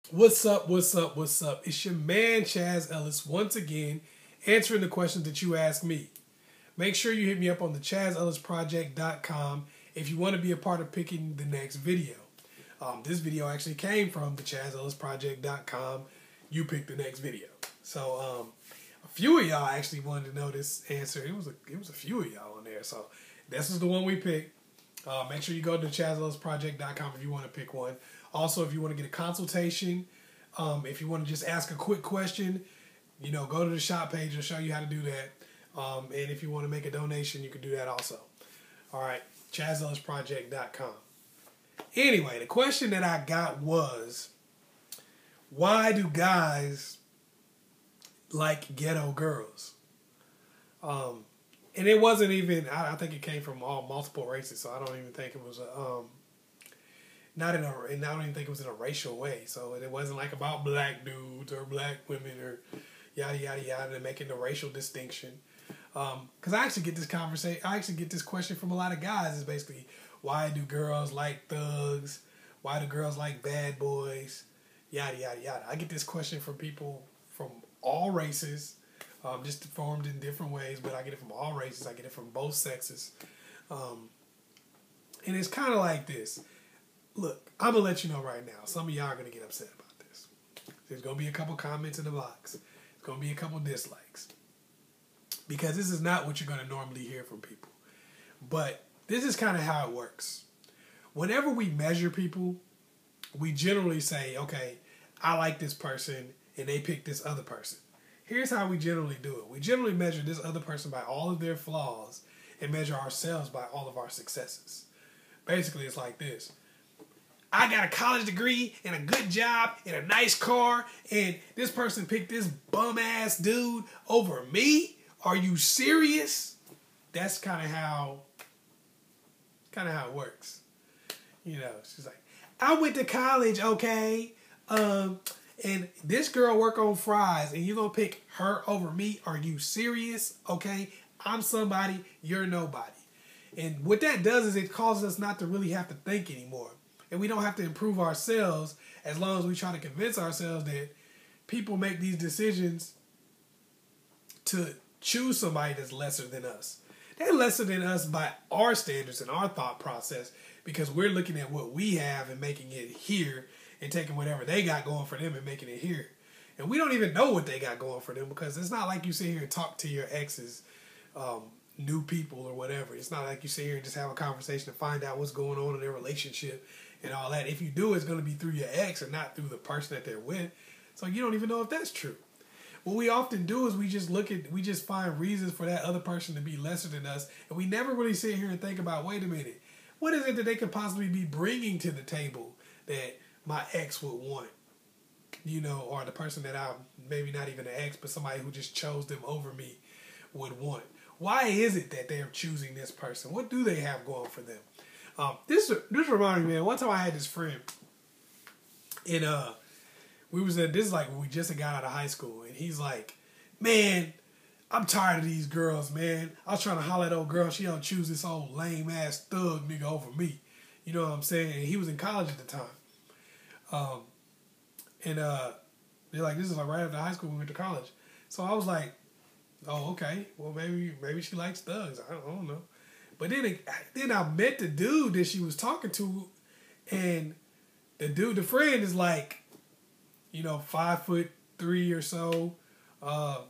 What's up? What's up? What's up? It's your man Chaz Ellis once again answering the questions that you asked me. Make sure you hit me up on the askchazzellisproject.com if you want to be a part of picking the next video. This video actually came from the askchazzellisproject.com. You pick the next video. So a few of y'all actually wanted to know this answer. It was a few of y'all on there. So this is the one we picked. Make sure you go to askchazzellisproject.com if you want to pick one. Also, if you want to get a consultation, if you want to just ask a quick question, go to the shop page. It'll show you how to do that. And if you want to make a donation, you can do that also. All right, askchazzellisproject.com. Anyway, the question that I got was, why do guys like ghetto girls? And it wasn't even, I think it came from multiple races, so I don't even think it was and I don't even think it was in a racial way. So it wasn't like about black dudes or black women or yada yada yada, and making the racial distinction. Because I actually get this question from a lot of guys. It's basically, why do girls like thugs? Why do girls like bad boys? Yada yada yada. I get this question from people from all races, just formed in different ways, but I get it from all races. I get it from both sexes, and it's kind of like this. Look, I'm going to let you know right now. Some of y'all are going to get upset about this. There's going to be a couple comments in the box. There's going to be a couple dislikes. Because this is not what you're going to normally hear from people. But this is kind of how it works. Whenever we measure people, we generally say, okay, I like this person, and they pick this other person. Here's how we generally do it. We generally measure this other person by all of their flaws and measure ourselves by all of our successes. Basically, it's like this. I got a college degree and a good job and a nice car, and this person picked this bum-ass dude over me? Are you serious? That's kind of how it works. She's like, I went to college, okay, and this girl work on fries, and you're going to pick her over me? Are you serious? Okay, I'm somebody, you're nobody. And what that does is it causes us not to really have to think anymore. And we don't have to improve ourselves as long as we try to convince ourselves that people make these decisions to choose somebody that's lesser than us. They're lesser than us by our standards and our thought process because we're looking at what we have and making it here and taking whatever they got going for them and making it here. And we don't even know what they got going for them because it's not like you sit here and talk to your exes, new people or whatever. It's not like you sit here and just have a conversation to find out what's going on in their relationship and all that. If you do, it's going to be through your ex and not through the person that they're with. So you don't even know if that's true. What we often do is we just find reasons for that other person to be lesser than us, and we never really sit here and think about, wait a minute, what is it that they could possibly be bringing to the table that my ex would want? Or the person that I'm, maybe not even an ex, but somebody who just chose them over me would want. Why is it that they're choosing this person? What do they have going for them? This reminded me, man, one time I had this friend, and this is like when we just got out of high school, and he's like, man, I'm tired of these girls, man. I was trying to holler at old girl, she don't choose this old lame ass thug nigga over me. You know what I'm saying? And he was in college at the time. They're like, this is like right after high school we went to college. So I was like, oh, okay. Well, maybe she likes thugs. I don't know. But then I met the dude that she was talking to, and the friend is like, 5'3" or so, a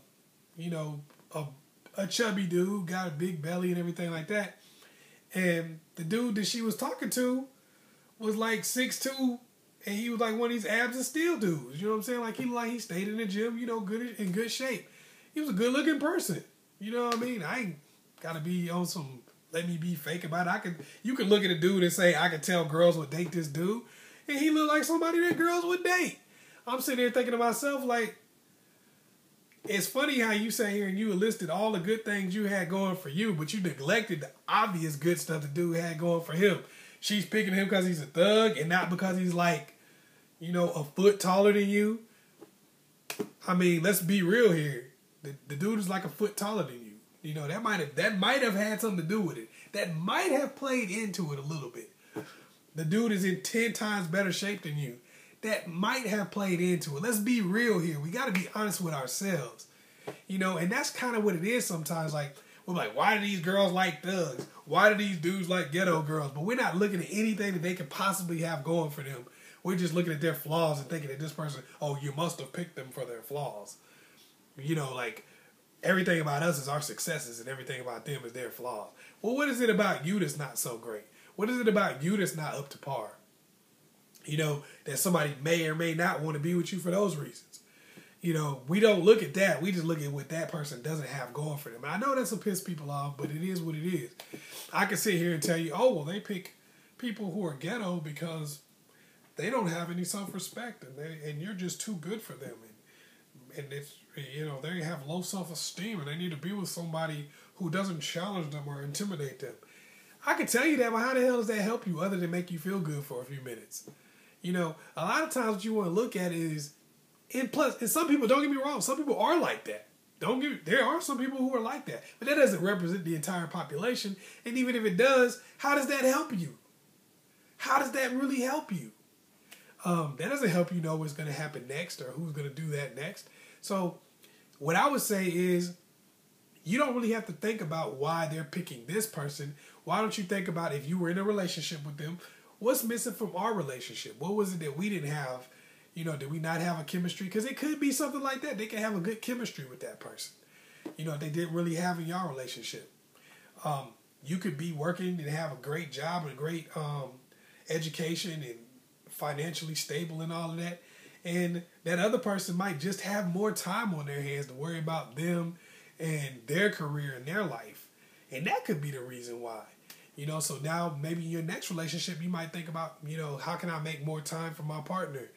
chubby dude, got a big belly and everything like that. And the dude that she was talking to was like 6'2", and he was like one of these abs and steel dudes. You know what I'm saying? Like he stayed in the gym, in good shape. He was a good looking person. You know what I mean? I ain't gotta be on some let me be fake about it. You could look at a dude and say, I could tell girls would date this dude, and he looked like somebody that girls would date. I'm sitting there thinking to myself, like, it's funny how you sat here and you listed all the good things you had going for you, but you neglected the obvious good stuff the dude had going for him. She's picking him because he's a thug and not because he's like, a foot taller than you. I mean, let's be real here. The dude is like a foot taller than you. That might have had something to do with it. That might have played into it a little bit. The dude is in 10 times better shape than you. that might have played into it. Let's be real here. We got to be honest with ourselves. You know, and that's kind of what it is sometimes. Like, we're like, why do these girls like thugs? Why do these dudes like ghetto girls? But we're not looking at anything that they could possibly have going for them. We're just looking at their flaws and thinking that this person, oh, you must have picked them for their flaws. You know, like, everything about us is our successes and everything about them is their flaws. Well, what is it about you that's not so great? What is it about you that's not up to par? You know, that somebody may or may not want to be with you for those reasons. You know, we don't look at that. We just look at what that person doesn't have going for them. And I know that's will piss people off, but it is what it is. I can sit here and tell you, oh, well, they pick people who are ghetto because they don't have any self-respect and you're just too good for them. And it's, you know, they have low self-esteem and they need to be with somebody who doesn't challenge them or intimidate them. I can tell you that, but how the hell does that help you other than make you feel good for a few minutes? You know, a lot of times what you want to look at is, and some people, don't get me wrong, some people are like that. There are some people who are like that. But that doesn't represent the entire population. And even if it does, how does that help you? How does that really help you? That doesn't help you know what's going to happen next or who's going to do that next. So what I would say is, you don't really have to think about why they're picking this person. Why don't you think about, if you were in a relationship with them, what's missing from our relationship? What was it that we didn't have? You know, did we not have a chemistry? Because it could be something like that. They can have a good chemistry with that person. You know, if they didn't really have in your relationship. You could be working and have a great job and a great education and financially stable and all of that. And that other person might just have more time on their hands to worry about them and their career and their life. And that could be the reason why. You know, so now maybe in your next relationship, you might think about, you know, how can I make more time for my partner?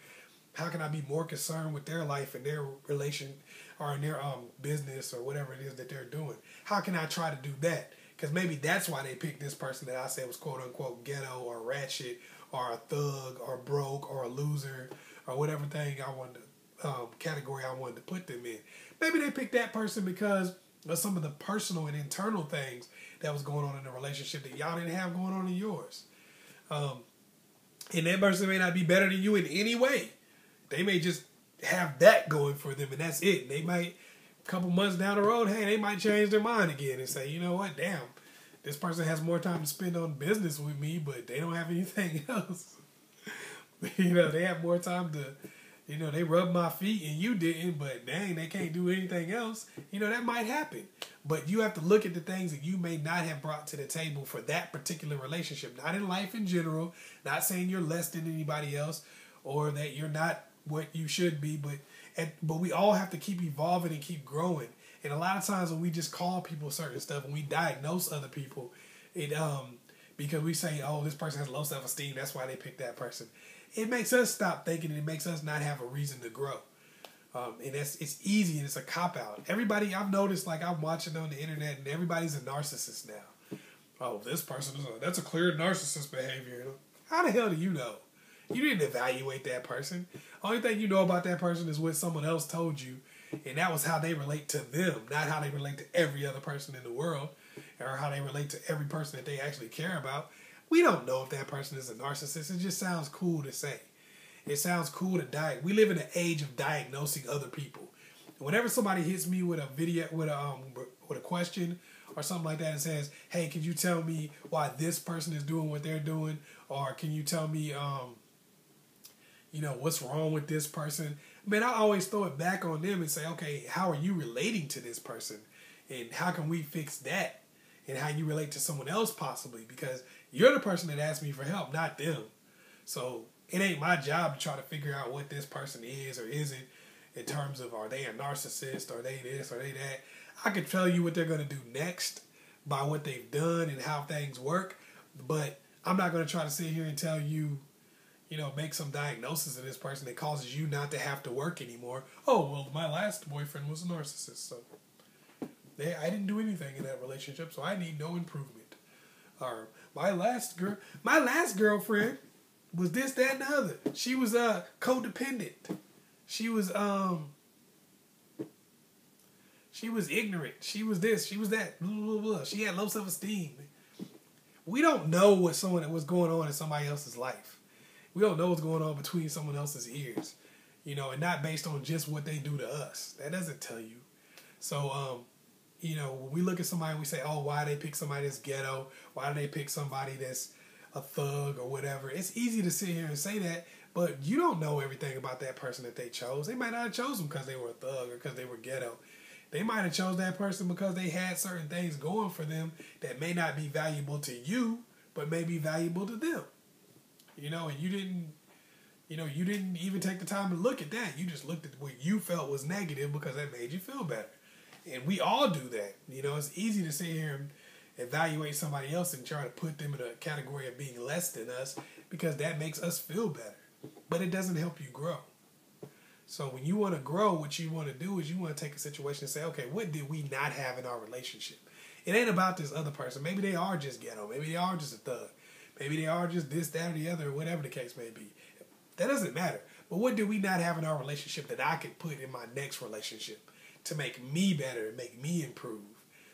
How can I be more concerned with their life and their relation or in their business or whatever it is that they're doing? How can I try to do that? Because maybe that's why they picked this person that I said was quote unquote ghetto or ratchet or a thug or broke or a loser or whatever thing I wanted to, category I wanted to put them in. Maybe they picked that person because of some of the personal and internal things that was going on in the relationship that y'all didn't have going on in yours. And that person may not be better than you in any way. They may just have that going for them, and that's it. They might, a couple months down the road, hey, they might change their mind again and say, you know what, damn, this person has more time to spend on business with me, but they don't have anything else. You know, they have more time to, you know, they rub my feet and you didn't, but dang, they can't do anything else. You know, that might happen. But you have to look at the things that you may not have brought to the table for that particular relationship. Not in life in general, not saying you're less than anybody else or that you're not what you should be, but we all have to keep evolving and keep growing. And a lot of times when we just call people certain stuff, when we diagnose other people, it because we say, oh, this person has low self-esteem, that's why they picked that person. It makes us stop thinking, and it makes us not have a reason to grow. And it's easy and it's a cop-out. Everybody, I've noticed, like I'm watching on the internet, and everybody's a narcissist now. Oh, this person that's a clear narcissist behavior. How the hell do you know? You didn't evaluate that person. Only thing you know about that person is what someone else told you, and that was how they relate to them, not how they relate to every other person in the world, or how they relate to every person that they actually care about. We don't know if that person is a narcissist. It just sounds cool to say. It sounds cool to we live in an age of diagnosing other people. Whenever somebody hits me with a video, with a question or something like that, and says, "Hey, can you tell me why this person is doing what they're doing?" Or can you tell me, you know, what's wrong with this person? Man, I always throw it back on them and say, okay, how are you relating to this person? And how can we fix that? And how you relate to someone else possibly? Because you're the person that asked me for help, not them. So it ain't my job to try to figure out what this person is or isn't in terms of, are they a narcissist? Are they this? Are they that? I could tell you what they're going to do next by what they've done and how things work. But I'm not going to try to sit here and tell you, you know, make some diagnosis of this person that causes you not to have to work anymore. Oh, well, my last boyfriend was a narcissist, so I didn't do anything in that relationship, so I need no improvement. Or my last girlfriend was this, that, and the other. She was codependent. She was ignorant. She was this. She was that. Blah, blah, blah. She had low self-esteem. We don't know what's going on in somebody else's life. We don't know what's going on between someone else's ears, you know, and not based on just what they do to us. That doesn't tell you. So, you know, when we look at somebody, we say, oh, why they pick somebody that's ghetto? Why do they pick somebody that's a thug or whatever? It's easy to sit here and say that, but you don't know everything about that person that they chose. They might not have chosen because they were a thug or because they were ghetto. They might have chose that person because they had certain things going for them that may not be valuable to you, but may be valuable to them. You know, and you didn't even take the time to look at that. You just looked at what you felt was negative because that made you feel better. And we all do that. You know, it's easy to sit here and evaluate somebody else and try to put them in a category of being less than us because that makes us feel better. But it doesn't help you grow. So when you want to grow, what you want to do is you want to take a situation and say, okay, what did we not have in our relationship? It ain't about this other person. Maybe they are just ghetto. Maybe they are just a thug. Maybe they are just this, that, or the other, or whatever the case may be. That doesn't matter. But what did we not have in our relationship that I could put in my next relationship to make me better and make me improve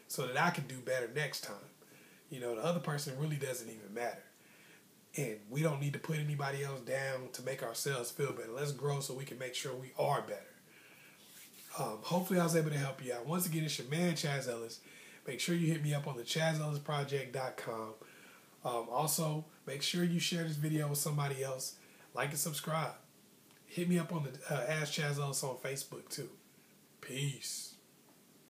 so that I can do better next time? You know, the other person really doesn't even matter. And we don't need to put anybody else down to make ourselves feel better. Let's grow so we can make sure we are better. Hopefully I was able to help you out. Once again, it's your man, Chaz Ellis. Make sure you hit me up on the chazzellisproject.com. Also, make sure you share this video with somebody else. Like and subscribe. Hit me up on the Ask Chaz Ellis on Facebook too. Peace.